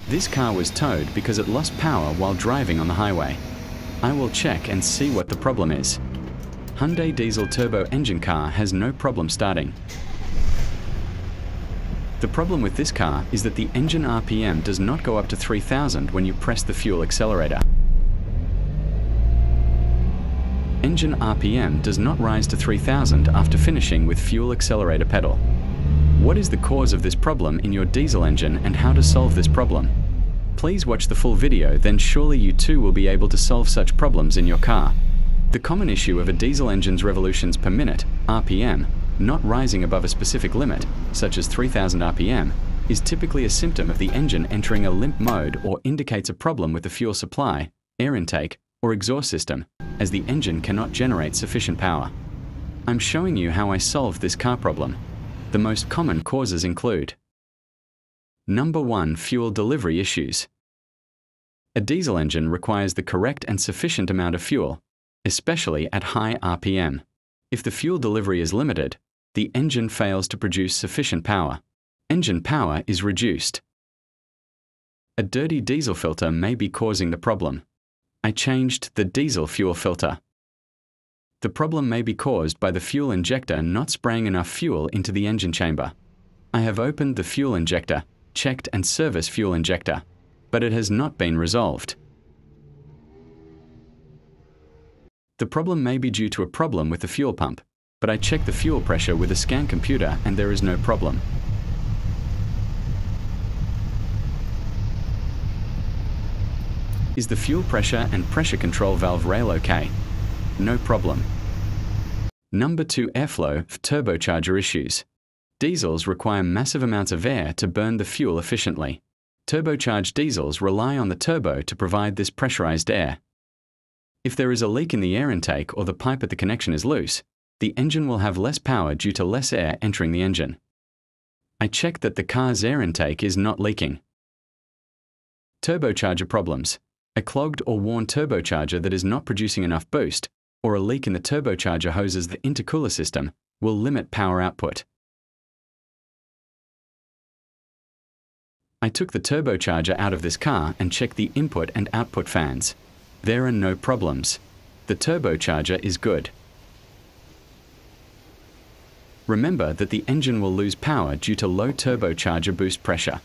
This car was towed because it lost power while driving on the highway. I will check and see what the problem is. Hyundai diesel turbo engine car has no problem starting. The problem with this car is that the engine RPM does not go up to 3000 when you press the fuel accelerator. Engine RPM does not rise to 3000 after finishing with fuel accelerator pedal. What is the cause of this problem in your diesel engine and how to solve this problem? Please watch the full video, then surely you too will be able to solve such problems in your car. The common issue of a diesel engine's revolutions per minute, RPM, not rising above a specific limit, such as 3000 RPM, is typically a symptom of the engine entering a limp mode or indicates a problem with the fuel supply, air intake, or exhaust system, as the engine cannot generate sufficient power. I'm showing you how I solved this car problem. The most common causes include: Number 1. Fuel delivery issues. A diesel engine requires the correct and sufficient amount of fuel, especially at high RPM. If the fuel delivery is limited, the engine fails to produce sufficient power. Engine power is reduced. A dirty diesel filter may be causing the problem. I changed the diesel fuel filter. The problem may be caused by the fuel injector not spraying enough fuel into the engine chamber. I have opened the fuel injector, checked and serviced fuel injector, but it has not been resolved. The problem may be due to a problem with the fuel pump, but I checked the fuel pressure with a scan computer and there is no problem. Is the fuel pressure and pressure control valve rail okay? No problem. Number 2. Airflow turbocharger issues. Diesels require massive amounts of air to burn the fuel efficiently. Turbocharged diesels rely on the turbo to provide this pressurized air. If there is a leak in the air intake or the pipe at the connection is loose, the engine will have less power due to less air entering the engine. I checked that the car's air intake is not leaking. Turbocharger problems. A clogged or worn turbocharger that is not producing enough boost, or a leak in the turbocharger hoses the intercooler system, will limit power output. I took the turbocharger out of this car and checked the input and output fans. There are no problems. The turbocharger is good. Remember that the engine will lose power due to low turbocharger boost pressure.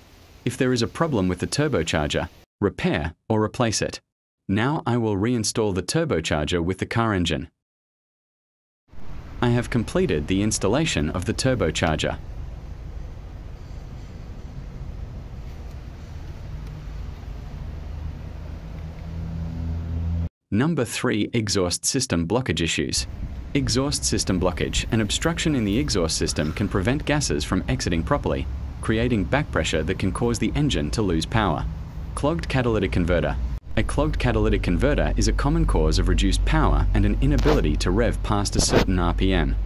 If there is a problem with the turbocharger, repair or replace it. Now I will reinstall the turbocharger with the car engine. I have completed the installation of the turbocharger. Number 3. Exhaust system blockage issues. Exhaust system blockage. An obstruction in the exhaust system can prevent gases from exiting properly, creating back pressure that can cause the engine to lose power. Clogged catalytic converter. A clogged catalytic converter is a common cause of reduced power and an inability to rev past a certain RPM.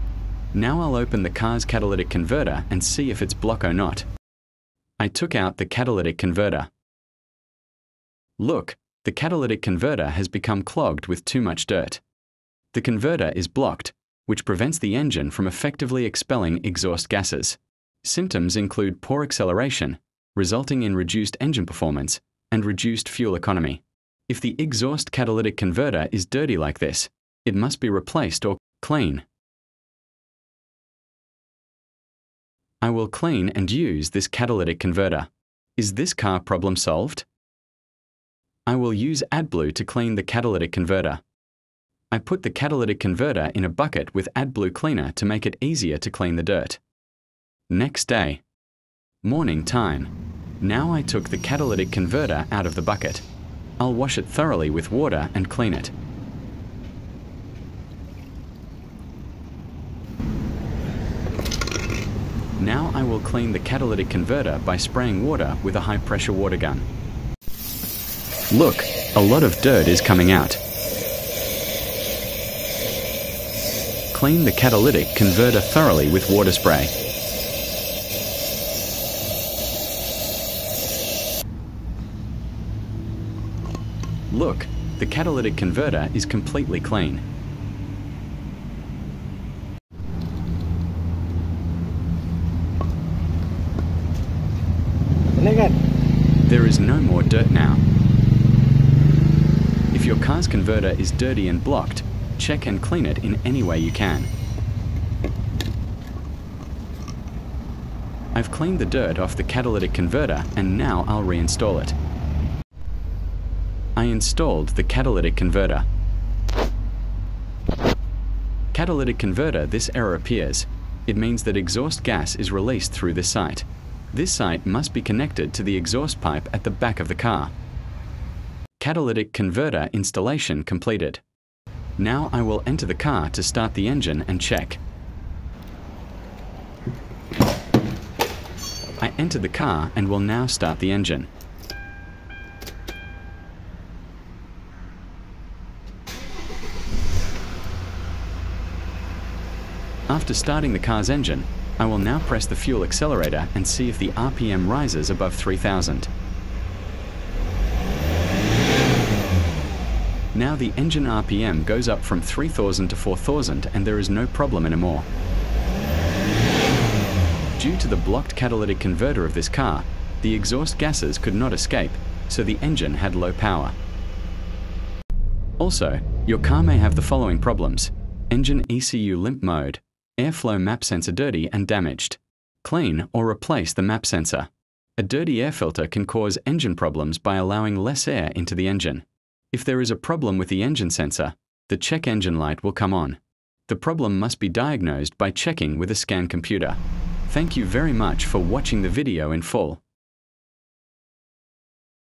Now I'll open the car's catalytic converter and see if it's blocked or not. I took out the catalytic converter. Look, the catalytic converter has become clogged with too much dirt. The converter is blocked, which prevents the engine from effectively expelling exhaust gases. Symptoms include poor acceleration, resulting in reduced engine performance, and reduced fuel economy. If the exhaust catalytic converter is dirty like this, it must be replaced or clean. I will clean and use this catalytic converter. Is this car problem solved? I will use AdBlue to clean the catalytic converter. I put the catalytic converter in a bucket with AdBlue cleaner to make it easier to clean the dirt. Next day. Morning time. Now I took the catalytic converter out of the bucket. I'll wash it thoroughly with water and clean it. Now I will clean the catalytic converter by spraying water with a high-pressure water gun. Look, a lot of dirt is coming out. Clean the catalytic converter thoroughly with water spray. Look, the catalytic converter is completely clean. Ini kan There is no more dirt now. If your car's converter is dirty and blocked, check and clean it in any way you can. I've cleaned the dirt off the catalytic converter and now I'll reinstall it. I installed the catalytic converter. Catalytic converter, this error appears. It means that exhaust gas is released through this sight. This sight must be connected to the exhaust pipe at the back of the car. Catalytic converter installation completed. Now I will enter the car to start the engine and check. I entered the car and will now start the engine. After starting the car's engine, I will now press the fuel accelerator and see if the RPM rises above 3000. Now the engine RPM goes up from 3000 to 4000 and there is no problem anymore. Due to the blocked catalytic converter of this car, the exhaust gases could not escape, so the engine had low power. Also, your car may have the following problems: engine ECU limp mode, airflow map sensor dirty and damaged. Clean or replace the map sensor. A dirty air filter can cause engine problems by allowing less air into the engine. If there is a problem with the engine sensor, the check engine light will come on. The problem must be diagnosed by checking with a scan computer. Thank you very much for watching the video in full.